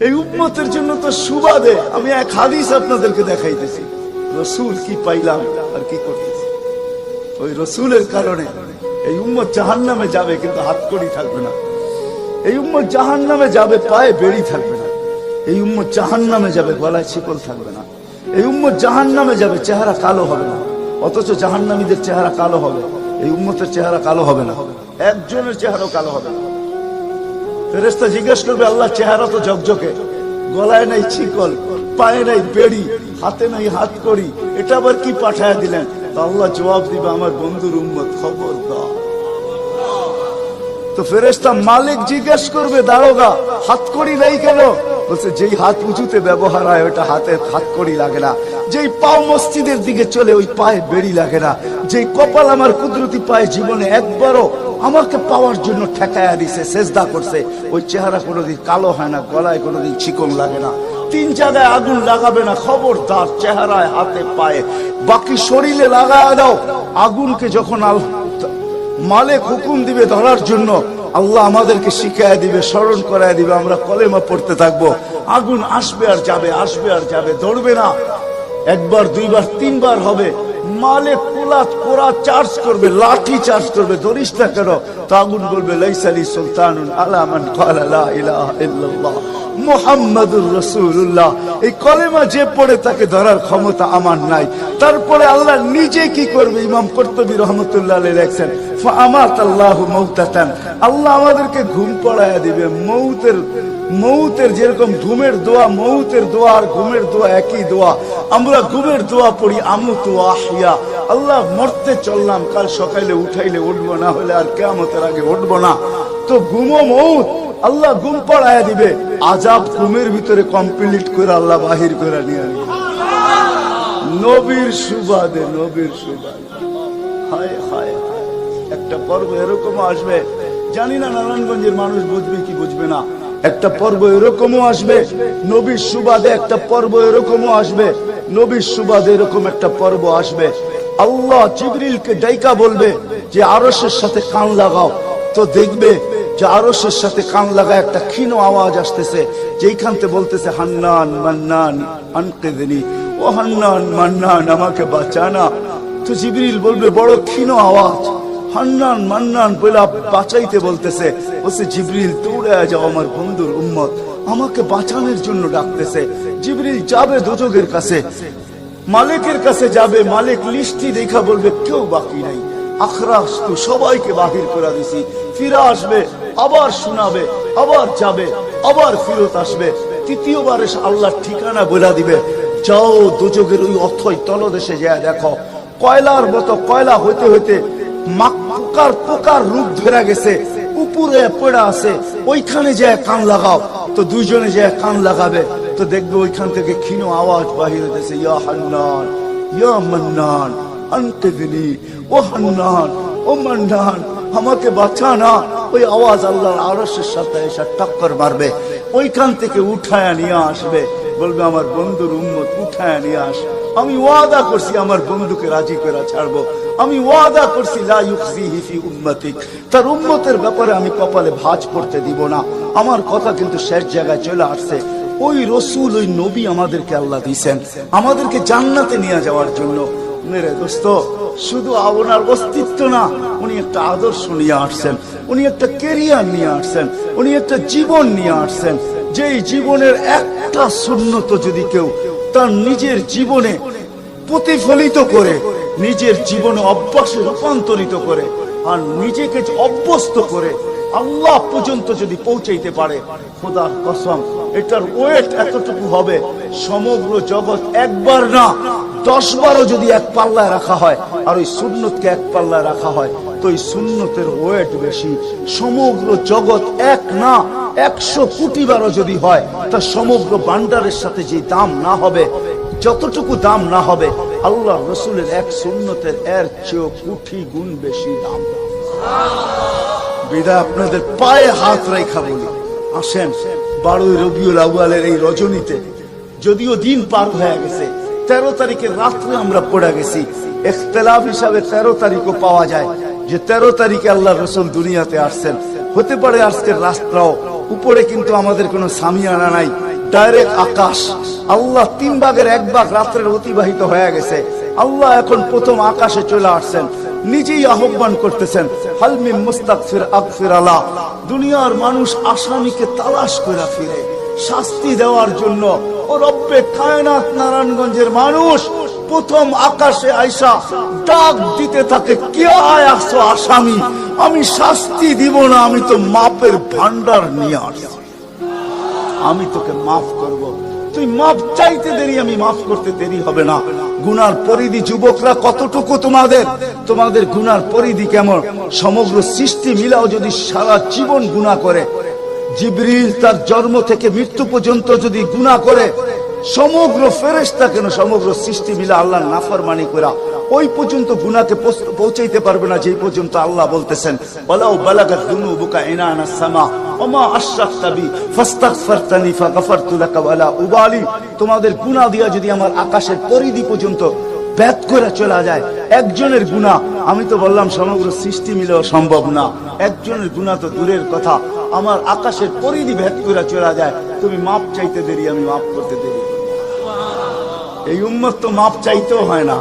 এই উম্মতের জন্য তো সুবাদে আমি এক হাদিস আপনাদেরকে দেখাইতেছি, রসুল কি পাইলাম আর কি করতেছি। ওই রসুলের কারণে এই উম্মত জাহান্নামে যাবে, কিন্তু হাতকড়ি থাকবে না। এই উম্মত জাহান্নামে যাবে, পায়ে বেড়ি থাকবে না। এই উম্মত জাহান্নামে যাবে, গলায় শিকল থাকবে না। এই উম্মত জাহান্নামে যাবে, চেহারা কালো হবে না। অথচ জাহান্নামীদের চেহারা কালো হবে, এই উম্মতের চেহারা কালো হবে না। একজনের চেহারাও কালো হবে না। ফেরেশতা জিজ্ঞেস করবে, আল্লাহ চেহারা তো ঝকঝকে, গলায় নাই শিকল, পায়ে নাই বেড়ি, হাতে নাই হাতকড়ি, এটা আবার কি পাঠায় দিলেন? তো আল্লাহ জবাব দিবে, আমার বন্ধুর উম্মত, খবরদার। তো ফেরেশতা মালিক জিজ্ঞেস করবে, দারোগা হাতকড়ি নেই কেন? বলছে, যেই হাত উঁচুতে ব্যবহার হয় ওটা হাতে হাতকড়ি লাগে না। যেই পাও মসজিদের দিকে চলে ওই পায়ে বেড়ি লাগে না। যেই কপাল আমার কুদরতি পায়ে জীবনে একবারও আমাকে পাওয়ার জন্য ঠেকায়া দিছে, সেজদা করছে, ওই চেহারা কোনোদিন কালো হয় না, গলায় কোনোদিন চিকন লাগে না। 3 জায়গায় আগুন লাগাবে না, খবরদার। চেহারায়, হাতে, পায়ে, বাকি শরীরে লাগায় দাও। আগুনকে যখন মালিক হুকুম দিবে ধরার জন্য, আল্লাহ আমাদেরকে শিখায় দিবে, স্মরণ করায় দিবে, আমরা কলেমা পড়তে থাকবো। আগুন আসবে আর যাবে, আসবে আর যাবে, ধরবে না। একবার, দুইবার, 3 বার হবে। মালিক কোরা চার্জ করবে, লাঠি চার্জ করবে, ধরিস না কেন? তো আগুন বলবে, লাইসালি সুলতানুন আলা মান ক্বালা লা ইলাহা ইল্লাল্লাহ মুহাম্মাদুর রাসূলুল্লাহ। এই কলেমা যে পড়ে তাকে ধরার ক্ষমতা আমার নাই। তারপরে আল্লাহ নিজে কি করবে? ইমাম কুরতুবী রাহমাতুল্লাহ আলাইহি লেখেন, ফাআমাতাল্লাহু মাউতাতান, আল্লাহ আমাদেরকে ঘুম পড়ায়া দিবে। মৌতের যেরকম ঘুমের দোয়া, মৌতের দোয়া আর ঘুমের দোয়া একই দোয়া। আমরা ঘুমের দোয়া পড়ি, আমুতু আহিয়া, আল্লাহ মরতে চললাম, কাল সকালে উঠাইলে উঠবো, না হলে আর কিয়ামতের আগে উঠবো না। তো ঘুমো মৌত, আল্লাহ ঘুম পড়ায়া দিবে। আযাব ঘুমের ভিতরে কমপ্লিট করে আল্লাহ বাহির করে নিয়ে আসবে। নবীর সুবাদে, নবীর সুবাদে। হায় হায় হায়, একটা পর্ব এরকম আসবে, জানি না নারায়ণগঞ্জের মানুষ বুঝবে কি বুঝবে না। একটা পর্ব এরকমও আসবে নবীর সুবাদে, একটা পর্ব এরকমও আসবে নবীর সুবাদে, এরকম একটা পর্ব আসবে। আল্লাহ জিবরিলকে ডাইকা বলবে যে আরশের সাথে কান লাগাও। তো দেখবে যে আরশের সাথে কান লাগা একটা ক্ষীণ আওয়াজ আসতেছে, যেইখানতে বলতেছে, হান্নান মান্নান আনকিযনি, ও হান্নান মান্নান আমাকে বাঁচানা। তো জিবরিল বলবে, বড় ক্ষীণ আওয়াজ, হান্নান মান্নান বলে বাঁচাইতে বলতেছে। বলছে, জিবরিল দৌড়ে যাও, আমার বন্ধুর উম্মত আমাকে বাঁচানোর জন্য ডাকতেছে। জিবরিল যাবে দোজখের কাছে, মালিকের কাছে যাবে। মালিক লিস্টি দেখা বলবে, কেউ বাকি নাই, আখরাস তো সবাইকে বাহির করে দিছি। ফিরে আসবে, আবার শোনাবে, আবার যাবে, আবার ফিরত আসবে। তৃতীয়বার এসে আল্লাহর ঠিকানা বলে দিবে, যাও দোজখের ওই অথই তলদেশে যায় দেখো, কয়লার মতো কয়লা হইতে হইতে পোকার রূপ ধরে গেছে, উপরে পড়ে আছে, ওইখানে যায় কান লাগাও। তো দুইজনে যায় কান লাগাবে, তো দেখবে ওইখান থেকে ক্ষীণ আওয়াজ বাহির হইতেছে, ইয়া হান্নান ইয়া মান্নান আনকিযনি, ও হান্নান ও মান্নান আমাকে বাঁচা না। ওই আওয়াজ আল্লাহর আরশের সাথে এসে টক্কর মারবে, ওইখান থেকে উঠায় নিয়ে আসবে। বলবে, আমার বন্ধুর উম্মত উঠায় নিয়ে আস, আমি ওয়াদা করছি আমার বন্ধুকে রাজি করে ছাড়বো, আমি ওয়াদা করছি লা ইউখজিহি ফি উম্মতিক, তার উম্মতের ব্যাপারে আমি কপালে ভাঁজ পড়তে দিব না। আমার কথা কিন্তু শেষ জায়গায় চলে আসছে। ওই রসুল, ওই নবী আমাদেরকে আল্লাহ দিয়েছেন আমাদেরকে জান্নাতে নিয়ে যাওয়ার জন্য। মেরে দোস্ত, শুধু ওনার অস্তিত্ব না, উনি একটা আদর্শ নিয়ে আসছেন, উনি একটা ক্যারিয়ার নিয়ে আসছেন, উনি একটা জীবন নিয়ে আসছেন। যেই জীবনের একটা সুন্নত যদি কেউ তার নিজের জীবনে প্রতিফলিত করে, নিজের জীবনে অভ্যাসে রূপান্তরিত করে, আর নিজেকে অভ্যস্ত করে আল্লাহ পর্যন্ত যদি পৌঁছাইতে পারে, খোদার কসম এটার ওয়েট এতটুকু হবে, সমগ্র জগৎ একবার না 10 বারও যদি এক পাল্লায় রাখা হয়, আর ওই সুন্নতকে এক পাল্লায় রাখা হয়, তো ওই সুন্নতের ওয়েট বেশি। সমগ্র জগৎ এক না 100 কোটি বারও যদি হয়, তা সমগ্র ভান্ডারের সাথে যে দাম না হবে, যতটুকু দাম না হবে, আল্লাহ রসুলের এক সুন্নতের এর চেয়েও কোটি গুণ বেশি দাম। বিদায় আপনাদের পায়ে হাত রেখা বলি, আসেন 12 রবিউল আউয়ালের এই রজনীতে, যদিও দিন পার হয়ে গেছে, 13 তারিখের রাত্রে আমরা পড়ে গেছি। ইখতিলাফ হিসাবে 13 তারিখও পাওয়া যায় যে 13 তারিখে আল্লাহ রসুল দুনিয়াতে আসছেন। হতে পারে আজকের রাতটাও উপরে কিন্তু আমাদের কোনো সামিয়ানা নাই, ডাইরেক্ট আকাশ। আল্লাহ 3 ভাগের 1 ভাগ রাত্রের অতিবাহিত হয়ে গেছে। আল্লাহ এখন প্রথম আকাশে চলে আসছেন, নিজেই আহ্বান করতেছেন, হাল মিন মুস্তাগফির আগফির আলা। দুনিয়ার মানুষ আসামিকে তালাশ করে ফিরে শাস্তি দেওয়ার জন্য। ও রব্বে কায়নাত নারায়ণগঞ্জের মানুষ প্রথম আকাশে আইসা ডাক দিতে থাকে, কে আসছো আসামি? আমি শাস্তি দিব না, আমি তো মাপের ভান্ডার নিয়ে আসছি, আমি তোকে মাফ করব। তুই মাফ চাইতে দেরি, আমি মাফ করতে দেরি হবে না। গুনার পরিধি যুবকরা কতটুকু তোমাদের গুনার পরিধি কেমন? সমগ্র সৃষ্টি মিলাও যদি সারা জীবন গুনাহ করে, জিবরিল তার জন্ম থেকে মৃত্যু পর্যন্ত যদি গুনাহ করে, সমগ্র ফেরেশতা কেন সমগ্র সৃষ্টি মিলা আল্লাহর নাফরমানি করা ওই পর্যন্ত গুনাহকে পৌঁছাইতে পারবে না, যেই পর্যন্ত আল্লাহ বলতেছেন ওয়ালাউ বালাগাত যুনুবুকা ইনানাস সামা ওমা আশরাকতা বি ফাস্তাগফারতানি ফাগফারতু লাকা ওয়ালা উবালি। তোমাদের গুনাহ দিয়া যদি আমার আকাশের পরিধি পর্যন্ত ভেদ করে চলা যায়, একজনের গুনাহ, আমি তো বললাম সমগ্র সৃষ্টি মিলেও সম্ভব না, একজনের গুনাহ তো দূরের কথা, আমার আকাশের পরিধি ভেদ করে চলা যায়, তুমি মাপ চাইতে দেরি, আমি মাপ করতে দেরি। এই উম্মত তো মাপ চাইতেও হয় না,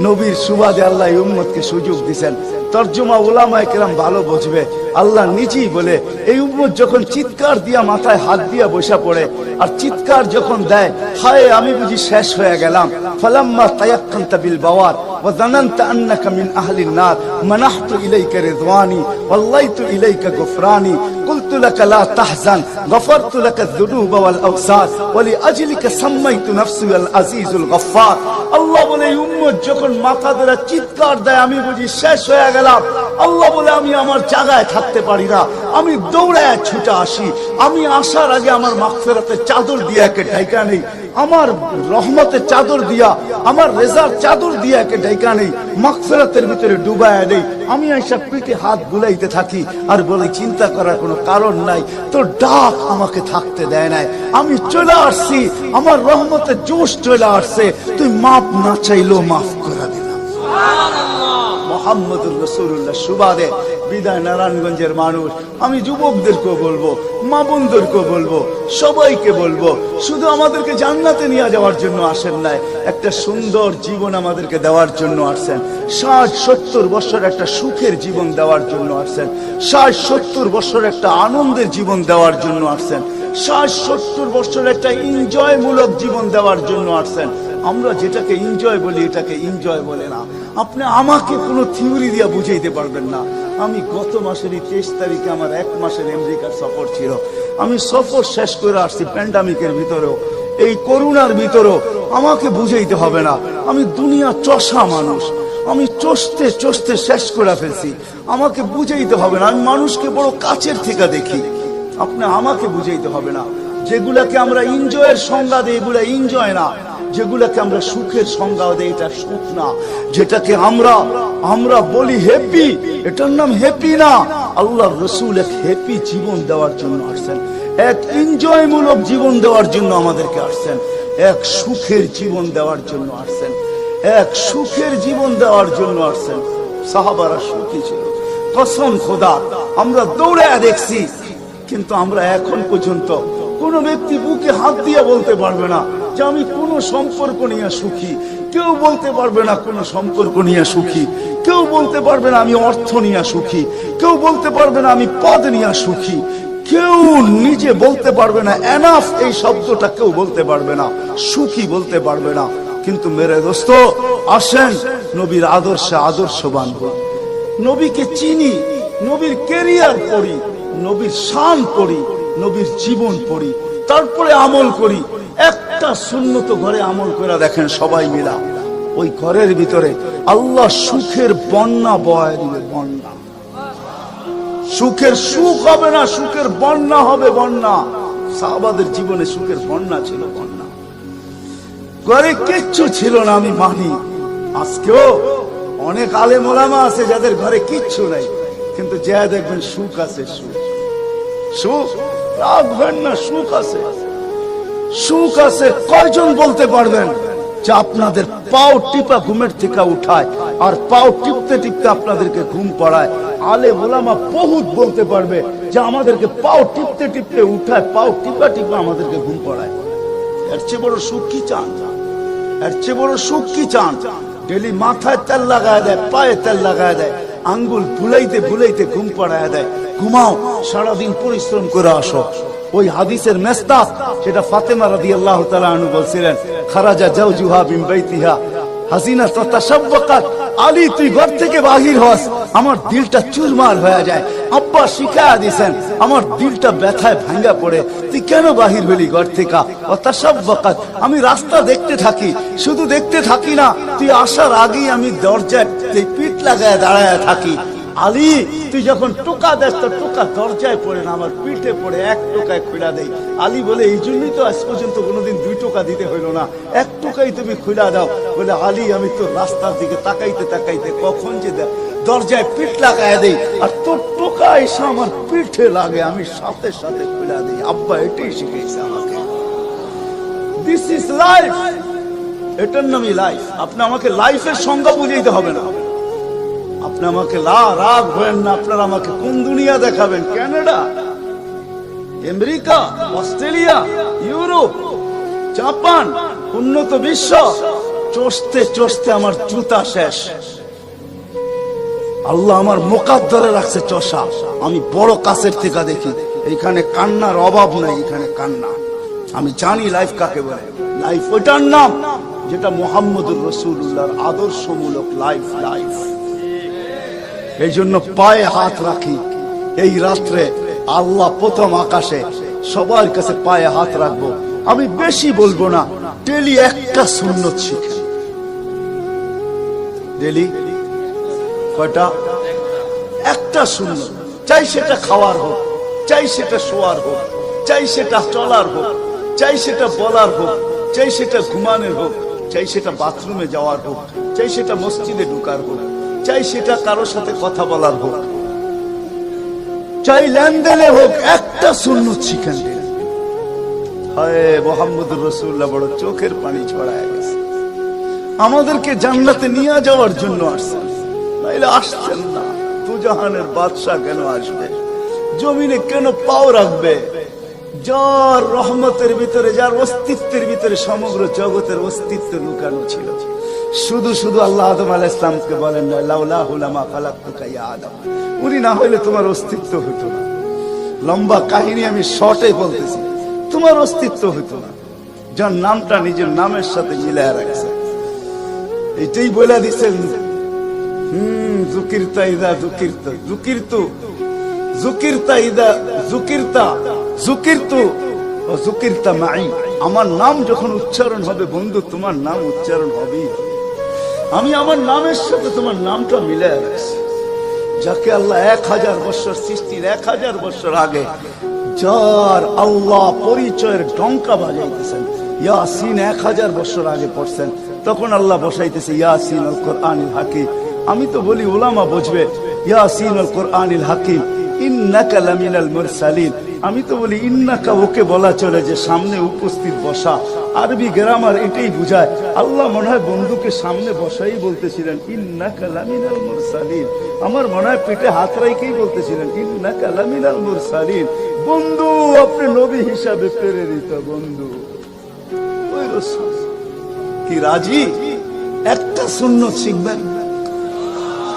নবীর সুবাদে আল্লাহ এই উম্মতকে সুযোগ দিয়েছেন। তরজমা উলামায়ে কেরাম ভালো বুঝবে। আল্লাহ নিজেই বলে, এই উম্মত যখন চিৎকার দিয়া মাথায় হাত দিয়া বসা পড়ে আর চিৎকার যখন দেয়, হায় আমি বুঝি শেষ হয়ে গেলাম, ফালাম্মা তায়াক্কানতা বিল বাওয়ার ওয়া যানানতা আন্নাকা মিন আহলিন নার মানাহতু ইলাইকা রিদওয়ানি ওয়াল্লাইতু ইলাইকা গুফরানি কুলতু লাকা লা তাহজান গফারতু লাকা যুনুবা ওয়াল আওসার ওয়া লিআজলিকা সাম্মাইতু নাফসি আল আজিজুল গফফার। আল্লাহ বলে, এই উম্মত যখন মাথা ধরে চিৎকার দেয়, আমি বুঝি শেষ হয়ে গেলাম, আল্লাহ বলে আমি আমার জায়গায় থাকতে পারি না, আমি দৌড়ায় ছুটে আসি, আমি আসার আগে আমার মাগফিরাতের চাদর দিয়ে একে ঢাকা নেই, আমার রহমতের চাদর দিয়া, আমার রেজার চাদর দিয়ে একে ঢাকা নেই, মাগফিরাতের ভিতরে ডুবায় নেই। আমি আইসা পিঠে হাত বুলাইতে থাকি আর বলি, চিন্তা করার কোনো কারণ নাই, তোর ডাক আমাকে থাকতে দেয় নাই, আমি চলে আসছি, আমার রহমতের জোশ চলে আসছে, তুই মাপ না চাইলেও মাফ করে দিলাম। মুহাম্মদুর রাসূলুল্লাহ সুবাদে বিদায় নারায়ণগঞ্জের মানুষ, আমি যুবকদেরকেও বলবো, মা বোনদেরকেও বলবো, সবাইকে বলবো, শুধু আমাদেরকে জান্নাতে নিয়ে যাওয়ার জন্য আসেন নাই, একটা সুন্দর জীবন আমাদেরকে দেওয়ার জন্য আসছেন। 60-70 বছর একটা সুখের জীবন দেওয়ার জন্য আসছেন, 60-70 বছর একটা আনন্দের জীবন দেওয়ার জন্য আসছেন, 60-70 বছর একটা এনজয়মূলক জীবন দেওয়ার জন্য আসছেন। আমরা যেটাকে এনজয় বলি, এটাকে এনজয় বলে না। আপনি আমাকে কোনো থিওরি দিয়া বুঝাইতে পারবেন না। আমি গত মাসের 23 তারিখে আমার 1 মাসের আমেরিকার সফর ছিল, আমি সফর শেষ করে আসছি প্যান্ডামিকের ভিতরেও, এই করোনার ভিতরেও। আমাকে বুঝাইতে হবে না, আমি দুনিয়া চষা মানুষ, আমি চষতে চষতে শেষ করে ফেলছি, আমাকে বুঝাইতে হবে না, আমি মানুষকে বড় কাছের থেকে দেখি, আপনি আমাকে বুঝাইতে হবে না। যেগুলাকে আমরা এনজয়ের সংজ্ঞা দিই, এগুলা এনজয় না, যেগুলাকে আমরা সুখের সংজ্ঞা দেই, এটা সুখ না। যেটাকে আমরা বলি হ্যাপি, এটার নাম হ্যাপি না। আল্লাহর রাসূল এক হ্যাপি জীবন দেওয়ার জন্য আসছেন, এক এনজয়মূলক জীবন দেওয়ার জন্য আমাদেরকে আসছেন, এক সুখের জীবন দেওয়ার জন্য আসছেন, এক সুখের জীবন দেওয়ার জন্য আসছেন। সাহাবারা সুখী ছিল, কসম খোদা, আমরা দৌড়ায় দেখছি, কিন্তু আমরা এখন পর্যন্ত কোন ব্যক্তি বুকে হাত দিয়ে বলতে পারবে না যে আমি কোন সম্পর্ক নিয়ে সুখী, কেউ বলতে পারবে না কোন সম্পর্ক নিয়ে সুখী, কেউ বলতে পারবে না আমি অর্থ নিয়ে সুখী, কেউ বলতে পারবে না আমি পদ নিয়ে সুখী, কেউ নিজে বলতে পারবে না এনাফ এই শব্দটা কেউ বলতে পারবে না, সুখী বলতে পারবে না। কিন্তু মেরে দোস্ত, আসেন নবীর আদর্শে আদর্শবান হই, নবীকে চিনি, নবীর ক্যারিয়ার পড়ি, নবীর শান পড়ি, নবীর জীবন পড়ি, তারপরে আমল করি। একটা সুন্নত ঘরে আমল করে দেখেন সবাই মিলা, ওই ঘরের ভিতরে আল্লাহ সুখের বন্যা বয় দিবে, বন্যা। সুখের সুখ হবে না, সুখের বন্যা হবে, বন্যা। সাহাবাদের জীবনে সুখের বন্যা ছিল, বন্যা। ঘরে কিচ্ছু ছিল না, আমি মানি। আজকেও অনেক আলেম ওলামা আছে যাদের ঘরে কিচ্ছু নাই, কিন্তু যা দেখবেন সুখ আছে, সুখ, সুখ, রাখবেন না, সুখ আছে, সুখ আছে। কয়জন বলতে পারবেন যে আপনাদের পাও টিপা ঘুমের থেকে উঠায় আর পাও টিপতে টিপতে আপনাদেরকে ঘুম পড়ায়? আলেম ওলামা বহুত বলতে পারবে যে আমাদেরকে পাও টিপতে টিপতে উঠায়, পাও টিপা টিপা আমাদেরকে ঘুম পড়ায়। এর চেয়ে বড় সুখ কি চান? এর চেয়ে বড় সুখ কি চান? ডেলি মাথায় তেল লাগায় দেয়, পায়ে তেল লাগায় দেয়, আঙ্গুল ভুলাইতে ভুলাইতে ঘুম পাড়ায় দেয়। ঘুমাও, সারাদিন পরিশ্রম করে আসো। ওই হাদিসের মেস্তাক, সেটা ফাতেমা রাদিয়াল্লাহু তাআলা আনহা বলছিলেন, খারাজা জাওজুহা মিন বাইতিহা হাসিনা তাতাশাব্বাকাত। আলী, তুই ঘর থেকে বাহির হস, আমার দিলটা চুরমার হয়ে যায়। আব্বা শিখায়া দিয়েছেন, আমার দিলটা ব্যথায় ভাঙ্গা পড়ে। তুই কেন বাহির হলি ঘর থেকে? তাতাশাব্বাকাত, আমি রাস্তা দেখতে থাকি, শুধু দেখতে থাকি না, তুই আসার আগেই আমি দরজায় পিঠ লাগায় দাঁড়ায় থাকি। আলী, তুই যখন টোকা দেস তো টোকা দরজায় পড়ে না, আমার পিঠে পড়ে, এক টোকায় খুলা দেই। আলী বলে, এই জন্যই তো আজ পর্যন্ত কোনোদিন 2 টোকা দিতে হইল না, 1 টোকাই তুমি খুলা দাও। বলে, আলী, আমি তো রাস্তার দিকে তাকাইতে তাকাইতে কখন যে দরজায় পিঠ লাগায় দেই, আর তোর টোকা এসে আমার পিঠে লাগে, আমি সাথে সাথে খুলা দিই। আব্বা এটাই শিখেছে আমাকে। দিস ইজ লাইফ, এটার নামই লাইফ। আপনি আমাকে লাইফের সংজ্ঞা বুঝাইতে হবে না। আপনি আমাকে রাগ হবেন না। আপনারা আমাকে কোন দুনিয়া দেখাবেন? Canada, America, Australia, Europe, Japan, উন্নত বিশ্ব, চষতে চষতে আমার জুতা শেষ। আল্লাহ আমার মোকাদ্দরে রাখছে চষা। আমি বড় কাছের থেকে দেখি, এখানে কান্নার অভাব নাই, এখানে কান্না। আমি জানি লাইফ কাকে বলে। লাইফ ওইটার নাম যেটা মুহাম্মদুর রাসূলুল্লাহর আদর্শমূলক লাইফ। লাইফ এই জন্য পায়ে হাত রাখি। এই রাত্রে আল্লাহ প্রথম আকাশে সবার কাছে পায়ে হাত রাখবো। আমি বেশি বলবো না, ডেলি একটা সুন্নত শিখেন। ডেলি কয়টা? একটা সুন্নত। চাই সেটা খাওয়ার হোক, চাই সেটা শোয়ার হোক, চাই সেটা চলার হোক, চাই সেটা বলার হোক, চাই সেটা ঘুমানোর হোক, চাই সেটা বাথরুমে যাওয়ার হোক, চাই সেটা মসজিদে ঢুকার হোক, চাই সেটা কারোর সাথে কথা বলার হোক, চাই লেনদেনে হোক, একটা সুন্নত শিখেন। হায় মুহাম্মদুর রাসূলুল্লাহ বড় চোখের পানি ছড়ায় গেছে। আমাদেরকে জান্নাতে নিয়ে যাওয়ার জন্য আসছেন, নাইলে আসছেন না। দুজাহানের বাদশা কেন আসবে? জমিনে কেন পাও রাখবে? যার রহমতের ভিতরে, যার অস্তিত্বের ভিতরে সমগ্র জগতের অস্তিত্ব লুকানো ছিল। শুধু শুধু আল্লাহ আদম আলাইহিস সালামকে বলেন না, লাউলাহু লামা খালাকতুকা ইয়া আদম। উনি না হইলে তোমার অস্তিত্ব হতো না। লম্বা কাহিনী আমি শর্টে বলতেছি, তোমার অস্তিত্ব হতো না। যার নামটা নিজের নামের সাথে মিলায় রাখছে, এটাই বলে দিচ্ছেন, যুকিরতা ইদা যুকিরতা যুকিরতু যুকিরতা ইদা যুকিরতা যুকিরতু ও যুকিরতা মাই। আমার নাম যখন উচ্চারণ হবে বন্ধু, তোমার নাম উচ্চারণ হবেই। আমি আমার নামের সাথে তোমার নামটা মিলায় রাখছি। যাকে আল্লাহ 1000 বছর সৃষ্টির 1000 বছর আগে, যার আল্লাহ পরিচয়ের ডঙ্কা বাজাইতেছেন, ইয়াসিন 1000 বছর আগে পড়ছেন, তখন আল্লাহ বসাইতেছে ইয়াসিন আল কোরআনিল হাকিম। আমি তো বলি ওলামা বুঝবে, ইয়াসিন আল কোরআনিল হাকিম ইন্নাকা লামিনাল মুরসালিন। আমি তো বলি ইন্নাকা ওকে বলা চলে যে সামনে উপস্থিত বসা। আরবি গ্রামার এটাই বুঝায়। আল্লাহ মনে হয় বন্ধুকে সামনে বসাই বলতেছিলেন ইন্নাকা লামিনাল মুরসালিন। আমার মনে হয় পেটে হাত রাইকেই বলতেছিলেন ইন্নাকা লামিনাল মুরসালিন। বন্ধু, আপনি নবী হিসাবে প্রেরিত বন্ধু। ওই রাসূল কি রাজি? একটা সুন্নত শিখবেন।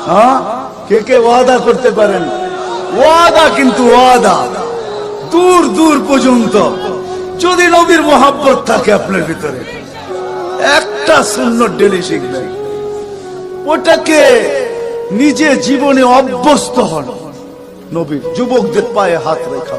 হ্যাঁ, কে কে ওয়াদা করতে পারেন? ওয়াদা, কিন্তু ওয়াদা দূর দূর পর্যন্ত। যদি নবীর মোহাব্বত থাকে আপনার ভিতরে, একটা সুন্নত ডেলি শিখবেন। ওটাকে নিজে জীবনে অভ্যস্ত হন। নবীর যুবকদের পায়ে হাত রেখা